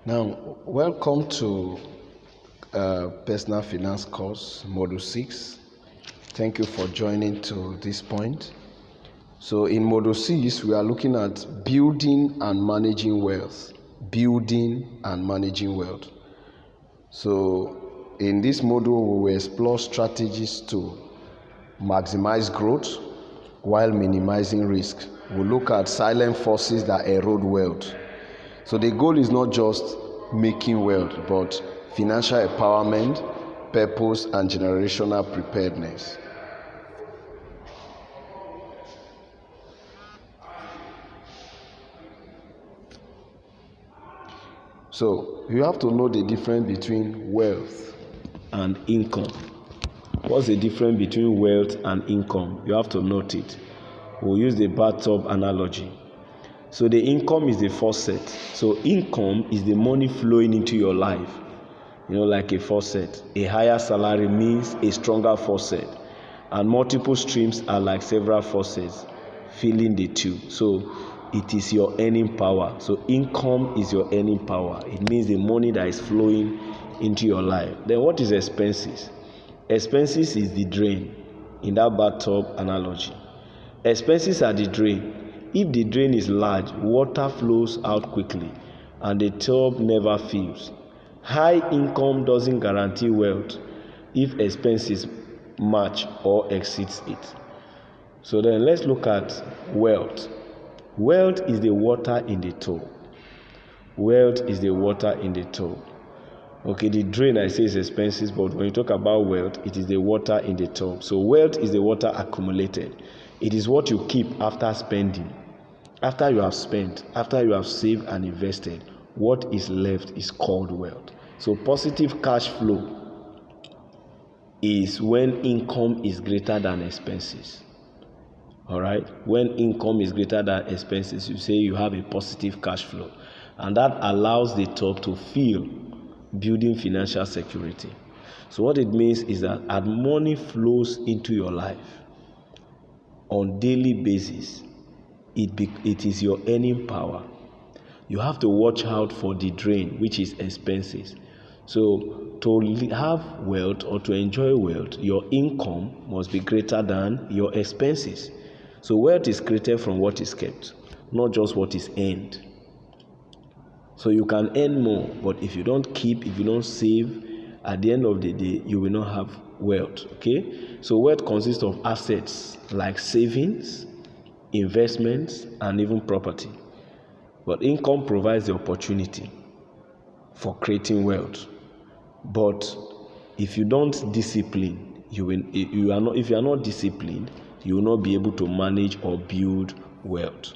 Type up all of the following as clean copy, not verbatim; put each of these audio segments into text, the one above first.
Now, welcome to Personal Finance course, Module 6. Thank you for joining to this point. So in Module 6, we are looking at building and managing wealth. Building and managing wealth. So in this module, we will explore strategies to maximize growth while minimizing risk. We'll look at silent forces that erode wealth. So the goal is not just making wealth, but financial empowerment, purpose, and generational preparedness. So you have to know the difference between wealth and income. What's the difference between wealth and income? You have to note it. We'll use the bathtub analogy. So the income is the faucet. So income is the money flowing into your life. Like a faucet. A higher salary means a stronger faucet. And multiple streams are like several faucets filling the tube. So it is your earning power. So income is your earning power. It means the money that is flowing into your life. Then what is expenses? Expenses is the drain in that bathtub analogy. Expenses are the drain. If the drain is large, water flows out quickly and the tub never fills. High income doesn't guarantee wealth if expenses match or exceeds it. So then let's look at wealth. Wealth is the water in the tub. Wealth is the water in the tub. Okay, the drain I say is expenses, but when you talk about wealth, it is the water in the tub. So wealth is the water accumulated. It is what you keep after spending. After you have spent, after you have saved and invested, what is left is called wealth. So positive cash flow is when income is greater than expenses. All right? When income is greater than expenses, you say you have a positive cash flow. And that allows the top to fill, building financial security. So what it means is that as money flows into your life on daily basis, it is your earning power. You have to watch out for the drain, which is expenses. So to have wealth or to enjoy wealth, your income must be greater than your expenses. So wealth is created from what is kept, not just what is earned. So you can earn more, but if you don't keep, if you don't save, at the end of the day, you will not have wealth. Okay? So wealth consists of assets like savings, investments, and even property. But income provides the opportunity for creating wealth. But if you don't discipline, if you are not disciplined, you will not be able to manage or build wealth.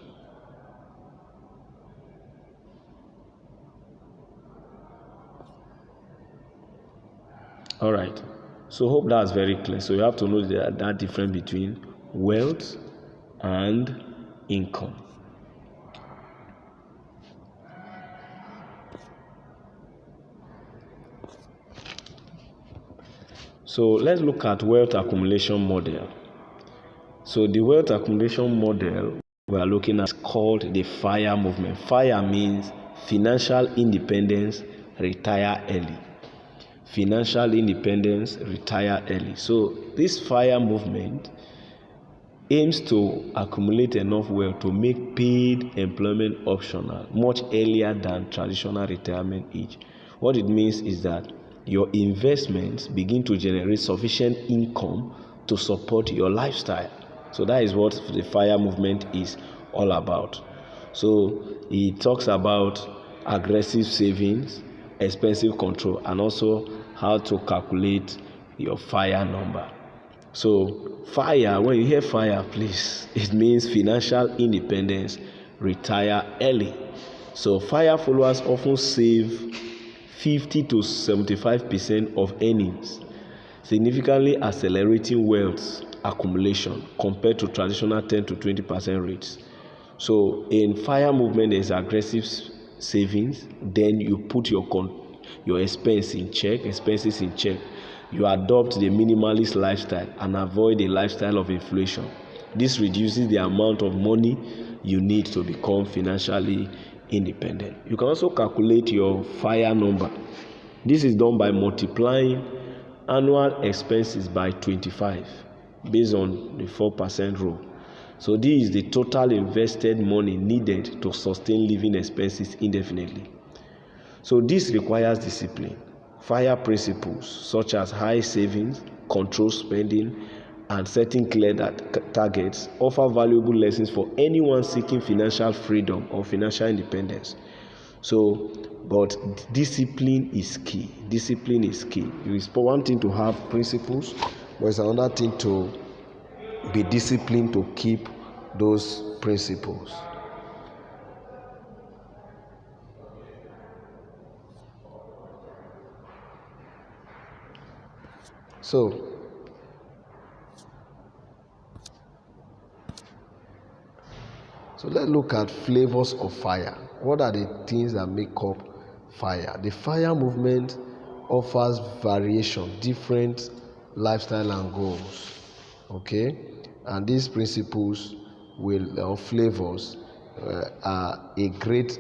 All right. So hope that's very clear. So you have to know that difference between wealth and income. So let's look at wealth accumulation model. So the wealth accumulation model we are looking at is called the FIRE movement. FIRE means financial independence, retire early. Financial independence, retire early. So this FIRE movement aims to accumulate enough wealth to make paid employment optional much earlier than traditional retirement age. What it means is that your investments begin to generate sufficient income to support your lifestyle. So that is what the FIRE movement is all about. So it talks about aggressive savings, expensive control, and also how to calculate your FIRE number. So FIRE, when you hear FIRE, please, it means financial independence, retire early. So FIRE followers often save 50 to 75% of earnings, significantly accelerating wealth accumulation compared to traditional 10 to 20% rates. So in FIRE movement, there's aggressive savings. Then you put your expenses in check. You adopt the minimalist lifestyle and avoid the lifestyle of inflation. This reduces the amount of money you need to become financially independent. You can also calculate your FIRE number. This is done by multiplying annual expenses by 25 based on the 4% rule. So this is the total invested money needed to sustain living expenses indefinitely. So this requires discipline. FIRE principles such as high savings, control spending, and setting clear targets offer valuable lessons for anyone seeking financial freedom or financial independence. So, but discipline is key. Discipline is key. It's one thing to have principles, but it's another thing to be disciplined to keep those principles. So let's look at flavors of FIRE. What are the things that make up FIRE? The FIRE movement offers variation, different lifestyle and goals. Okay, and these principles or flavors are a great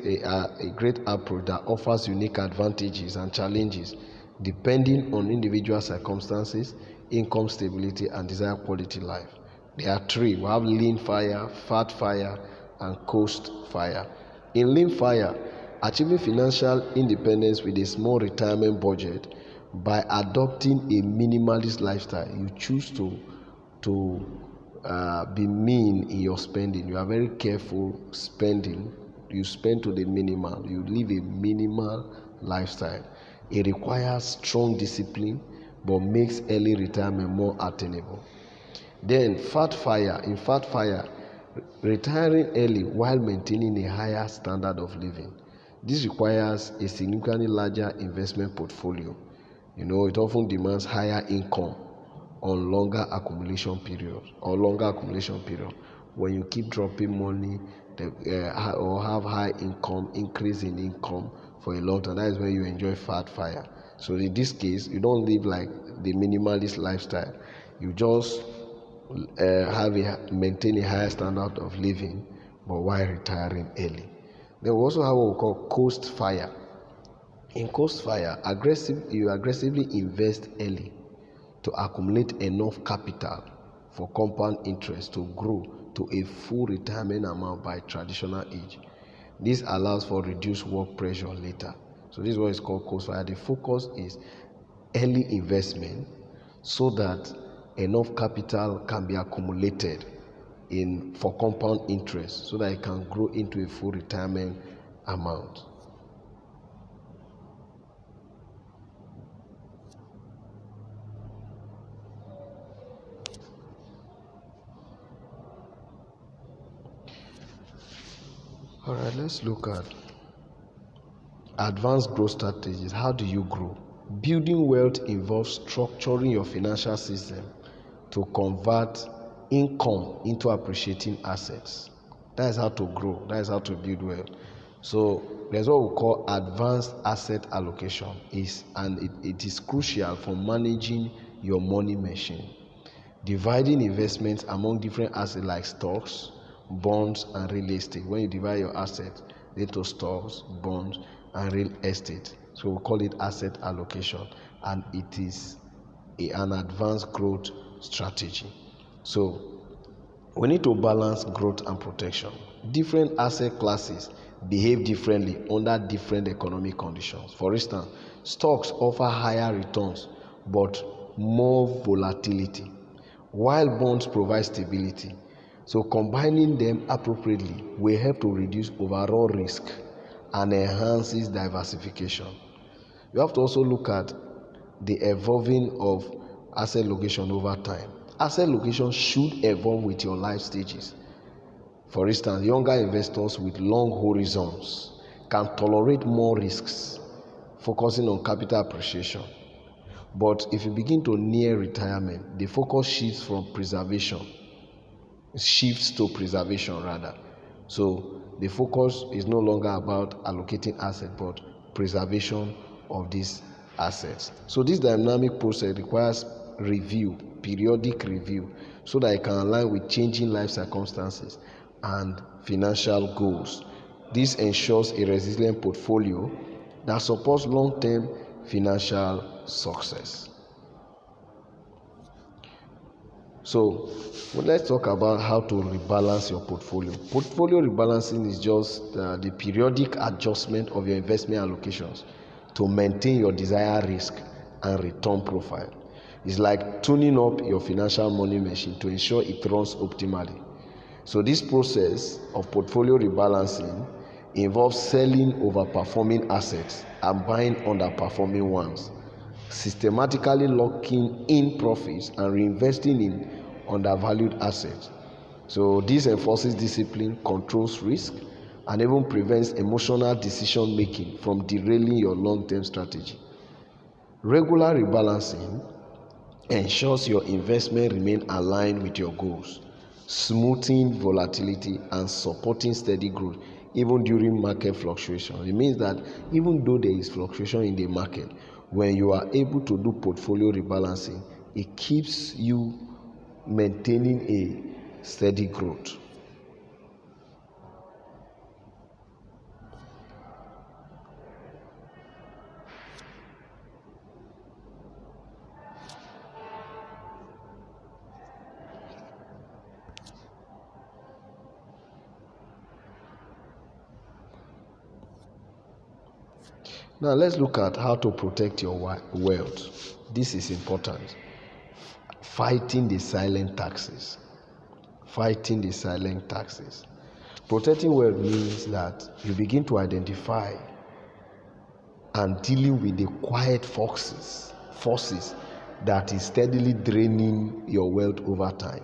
approach that offers unique advantages and challenges depending on individual circumstances, income stability, and desired quality life. There are three. We have lean FIRE, fat FIRE, and coast FIRE. In lean FIRE, achieving financial independence with a small retirement budget by adopting a minimalist lifestyle. You choose to be mean in your spending. You are very careful spending. You spend to the minimal. You live a minimal lifestyle. It requires strong discipline but makes early retirement more attainable. Then fat FIRE. In fat FIRE, retiring early while maintaining a higher standard of living. This requires a significantly larger investment portfolio. It often demands higher income on longer accumulation period. When you keep dropping money or have high income, increase in income for a long time, that is when you enjoy fat FIRE. So in this case, you don't live like the minimalist lifestyle. You just maintain a higher standard of living, but while retiring early. Then we also have what we call coast FIRE. In coast FIRE, you aggressively invest early to accumulate enough capital for compound interest to grow to a full retirement amount by traditional age. This allows for reduced work pressure later. So this is what is called coast FIRE. The focus is early investment so that enough capital can be accumulated for compound interest so that it can grow into a full retirement amount. All right, let's look at advanced growth strategies. How do you grow? Building wealth involves structuring your financial system to convert income into appreciating assets. That is how to grow. That is how to build wealth. So there's what we call advanced asset allocation. It is crucial for managing your money machine. Dividing investments among different assets like stocks, bonds, and real estate. When you divide your assets into stocks, bonds, and real estate, so we call it asset allocation, and it is an advanced growth strategy. So we need to balance growth and protection. Different asset classes behave differently under different economic conditions. For instance, stocks offer higher returns but more volatility, while bonds provide stability. So combining them appropriately will help to reduce overall risk and enhances diversification. You have to also look at the evolving of asset allocation over time. Asset allocation should evolve with your life stages. For instance, younger investors with long horizons can tolerate more risks, focusing on capital appreciation. But if you begin to near retirement, the focus shifts to preservation rather. So the focus is no longer about allocating assets but preservation of these assets. So this dynamic process requires periodic review, so that it can align with changing life circumstances and financial goals. This ensures a resilient portfolio that supports long-term financial success. So let's talk about how to rebalance your portfolio. Portfolio rebalancing is just the periodic adjustment of your investment allocations to maintain your desired risk and return profile. It's like tuning up your financial money machine to ensure it runs optimally. So this process of portfolio rebalancing involves selling overperforming assets and buying underperforming ones, systematically locking in profits and reinvesting in undervalued assets. So this enforces discipline, controls risk, and even prevents emotional decision making from derailing your long-term strategy. Regular rebalancing ensures your investment remain aligned with your goals, smoothing volatility and supporting steady growth even during market fluctuations. It means that even though there is fluctuation in the market, when you are able to do portfolio rebalancing, it keeps you maintaining a steady growth. Now let's look at how to protect your wealth. This is important. Fighting the silent taxes. Fighting the silent taxes. Protecting wealth means that you begin to identify and dealing with the quiet forces that is steadily draining your wealth over time.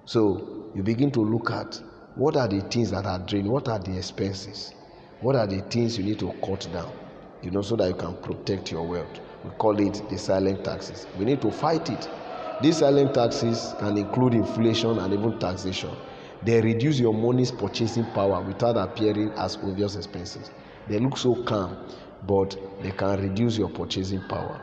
So you begin to look at what are the things that are draining, what are the expenses, what are the things you need to cut down, so that you can protect your wealth. We call it the silent taxes. We need to fight it. These silent taxes can include inflation and even taxation. They reduce your money's purchasing power without appearing as obvious expenses. They look so calm, but they can reduce your purchasing power.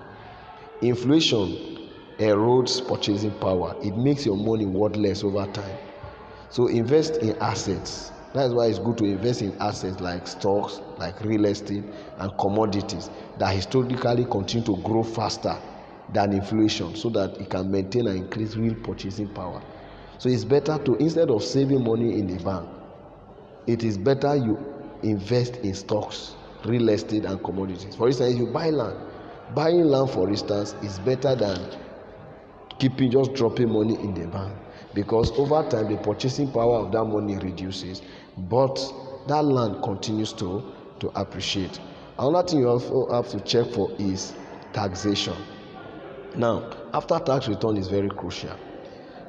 Inflation erodes purchasing power. It makes your money worthless over time. So invest in assets. That's why it's good to invest in assets like stocks, like real estate and commodities that historically continue to grow faster than inflation, so that it can maintain and increase real purchasing power. So it's better to, instead of saving money in the bank, it is better you invest in stocks, real estate and commodities. For instance, if you buy land, buying land, for instance, is better than just dropping money in the bank, because over time the purchasing power of that money reduces, but that land continues to appreciate. Another thing you also have to check for is taxation. Now, after tax return is very crucial.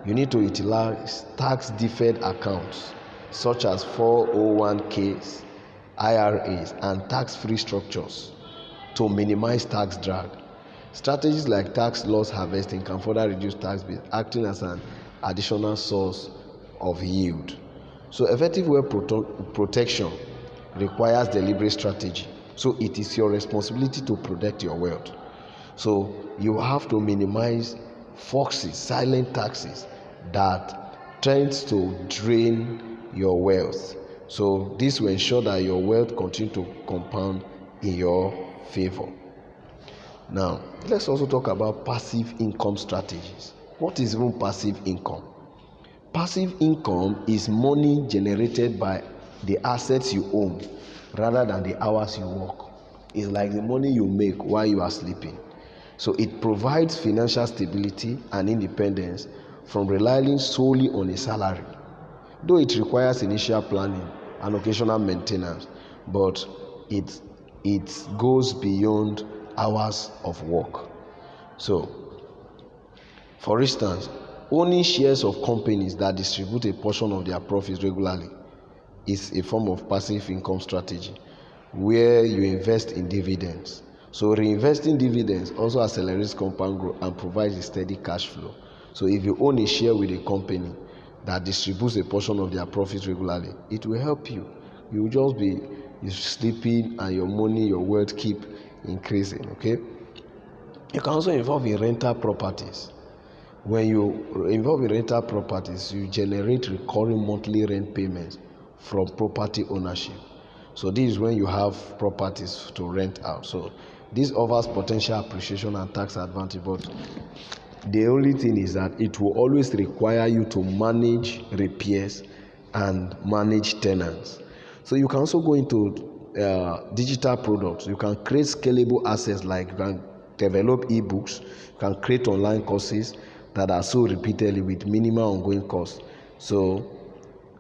You need to utilize tax deferred accounts such as 401ks, IRAs and tax-free structures to minimize tax drag. Strategies like tax loss harvesting can further reduce tax bill, acting as an additional source of yield. So effective wealth protection requires deliberate strategy. So it is your responsibility to protect your wealth. So you have to minimize foxes, silent taxes that tends to drain your wealth. So this will ensure that your wealth continue to compound in your favor. Now, let's also talk about passive income strategies. What is even passive income? Passive income is money generated by the assets you own rather than the hours you work. It's like the money you make while you are sleeping. So it provides financial stability and independence from relying solely on a salary. Though it requires initial planning and occasional maintenance, but it goes beyond hours of work. So, for instance, owning shares of companies that distribute a portion of their profits regularly is a form of passive income strategy where you invest in dividends. So reinvesting dividends also accelerates compound growth and provides a steady cash flow. So if you own a share with a company that distributes a portion of their profits regularly, it will help you. You will just be sleeping and your money, your wealth keep increasing. Okay. You can also involve in rental properties. When you involve in rental properties, you generate recurring monthly rent payments from property ownership. So this is when you have properties to rent out. So this offers potential appreciation and tax advantage, but the only thing is that it will always require you to manage repairs and manage tenants. So you can also go into digital products. You can create scalable assets, like you can develop ebooks, you can create online courses that are sold repeatedly with minimal ongoing costs. So,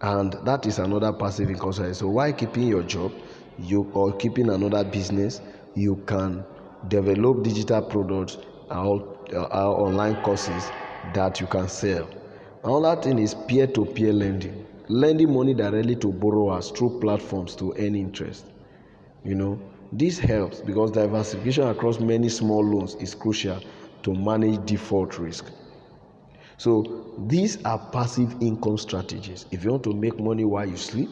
and that is another passive income source. So while keeping your job, or keeping another business, you can develop digital products or online courses that you can sell. Another thing is peer-to-peer lending money directly to borrowers through platforms to earn interest. This helps because diversification across many small loans is crucial to manage default risk. So these are passive income strategies. If you want to make money while you sleep,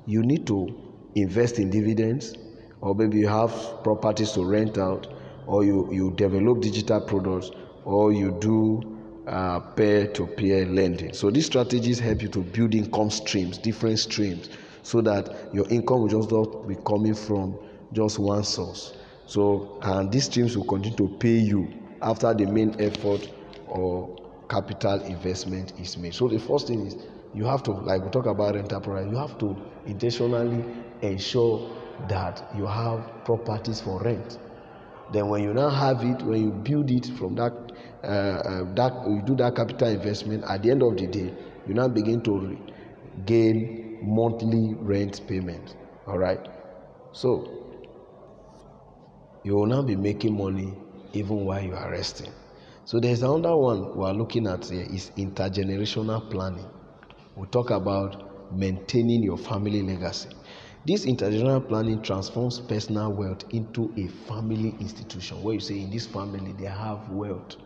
you need to invest in dividends, or maybe you have properties to rent out, or you develop digital products, or you do peer-to-peer lending. So these strategies help you to build income streams, different streams, so that your income will just not be coming from just one source. So, and these streams will continue to pay you after the main effort or capital investment is made. So the first thing is, you have to, like we talk about rental property, you have to intentionally ensure that you have properties for rent. Then when you now have it, when you build it from that you do that capital investment, at the end of the day, you now begin to gain monthly rent payment. All right, so you will now be making money even while you are resting. So there's another one we are looking at here, is intergenerational planning. We talk about maintaining your family legacy. This intergenerational planning transforms personal wealth into a family institution, where you say in this family they have wealth.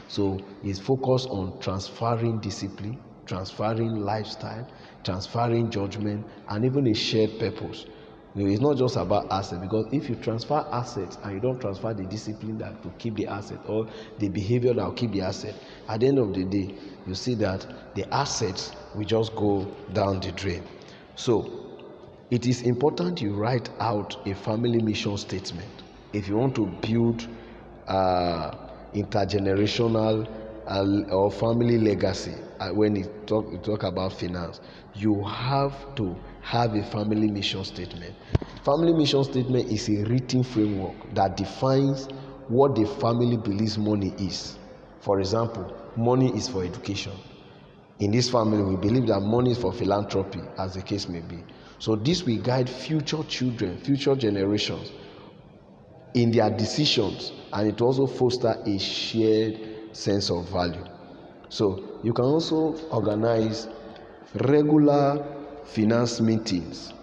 So it's focused on transferring discipline, transferring lifestyle, transferring judgment, and even a shared purpose. It's not just about assets, because if you transfer assets and you don't transfer the discipline that will keep the asset, or the behavior that will keep the asset, at the end of the day, you see that the assets will just go down the drain. So it is important you write out a family mission statement if you want to build intergenerational or family legacy. When you talk about finance, you have to have a family mission statement. Family mission statement is a written framework that defines what the family believes money is. For example, money is for education. In this family, we believe that money is for philanthropy, as the case may be. So this will guide future children, future generations in their decisions, and it also fosters a shared sense of value. So you can also organize regular finance meetings,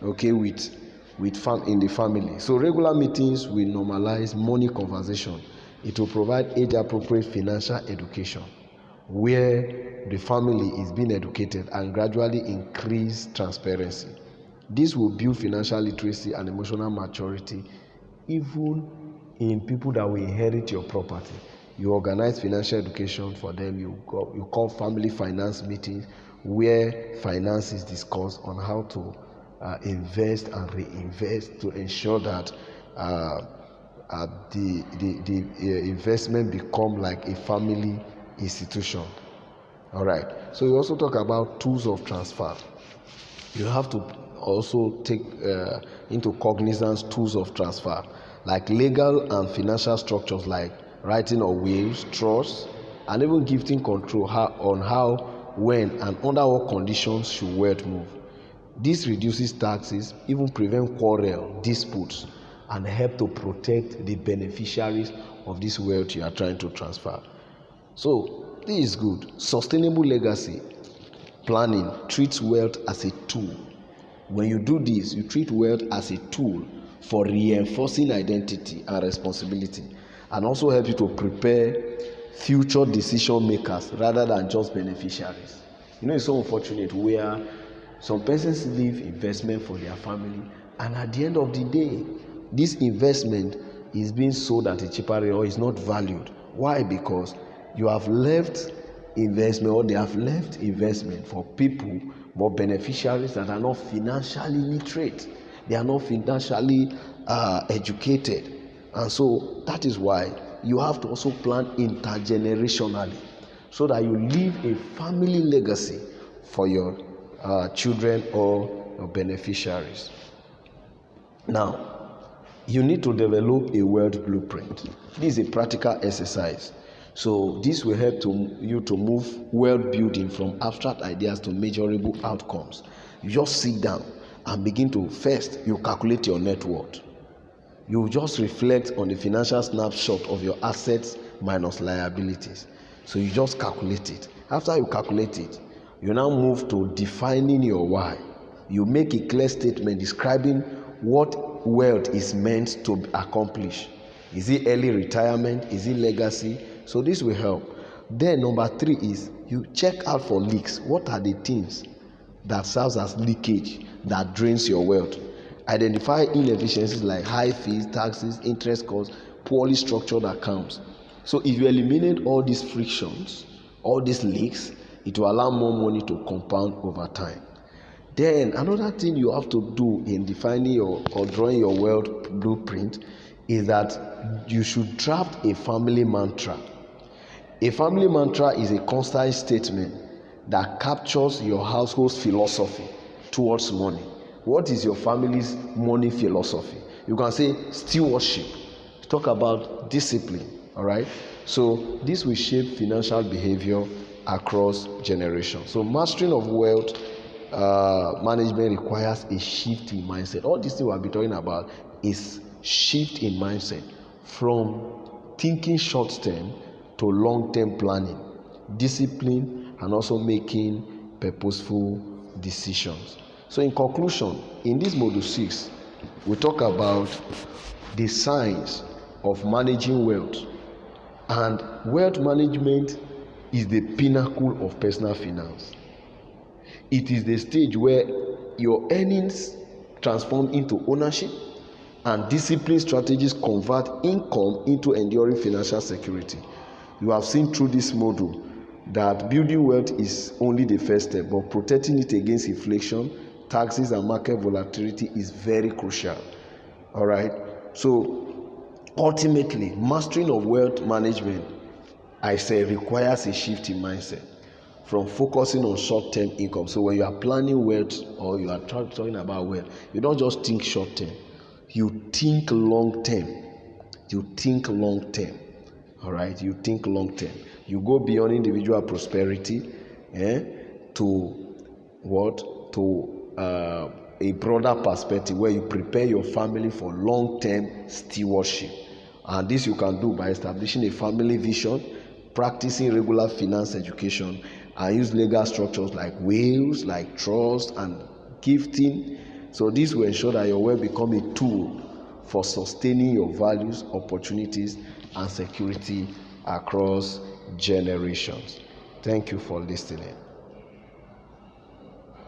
okay, in the family. So regular meetings will normalize money conversation. It will provide age-appropriate financial education, where the family is being educated, and gradually increase transparency. This will build financial literacy and emotional maturity even in people that will inherit your property. You organize financial education for them. You call family finance meetings, where finance is discussed on how to invest and reinvest to ensure that the investment become like a family institution. All right, so we also talk about tools of transfer. You have to also take into cognizance tools of transfer, like legal and financial structures, like writing of wills, trusts, and even gifting control on how, when, and under what conditions should wealth move. This reduces taxes, even prevent quarrel, disputes, and help to protect the beneficiaries of this wealth you are trying to transfer. So this is good. Sustainable legacy planning treats wealth as a tool. When you do this, you treat wealth as a tool for reinforcing identity and responsibility, and also help you to prepare future decision makers rather than just beneficiaries. It's so unfortunate where some persons leave investment for their family, and at the end of the day, this investment is being sold at a cheaper rate or is not valued. Why? Because you have left investment, or they have left investment for people but beneficiaries that are not financially literate, they are not financially educated. And so that is why you have to also plan intergenerationally, so that you leave a family legacy for your children or your beneficiaries. Now, you need to develop a wealth blueprint. This is a practical exercise. So this will help you to move wealth building from abstract ideas to measurable outcomes. You just sit down and begin to, first, you calculate your net worth. You just reflect on the financial snapshot of your assets minus liabilities. So you just calculate it. After you calculate it, you now move to defining your why. You make a clear statement describing what wealth is meant to accomplish. Is it early retirement? Is it legacy? So this will help. Then number 3 is you check out for leaks. What are the things that serves as leakage that drains your wealth? Identify inefficiencies like high fees, taxes, interest costs, poorly structured accounts. So if you eliminate all these frictions, all these leaks, it will allow more money to compound over time. Then another thing you have to do in defining or drawing your wealth blueprint is that you should draft a family mantra. A family mantra is a constant statement that captures your household's philosophy towards money. What is your family's money philosophy? You can say stewardship. Talk about discipline. All right. So this will shape financial behavior across generations. So mastering of wealth management requires a shift in mindset. All these things we'll be talking about is shift in mindset from thinking short term to long term planning, discipline, and also making purposeful decisions. So in conclusion, in this module 6, we talk about the science of managing wealth. And wealth management is the pinnacle of personal finance. It is the stage where your earnings transform into ownership and discipline strategies convert income into enduring financial security. You have seen through this module that building wealth is only the first step, but protecting it against inflation, taxes, and market volatility is very crucial. All right. So ultimately, mastering of wealth management, I say, requires a shift in mindset from focusing on short-term income. So when you are planning wealth or you are talking about wealth, you don't just think short-term. You think long-term. You think long-term. All right. You think long-term. You go beyond individual prosperity to what? To a broader perspective where you prepare your family for long-term stewardship. And this you can do by establishing a family vision, practicing regular finance education, and use legal structures like wills, like trust, and gifting. So this will ensure that your wealth become a tool for sustaining your values, opportunities, and security across generations. Thank you for listening.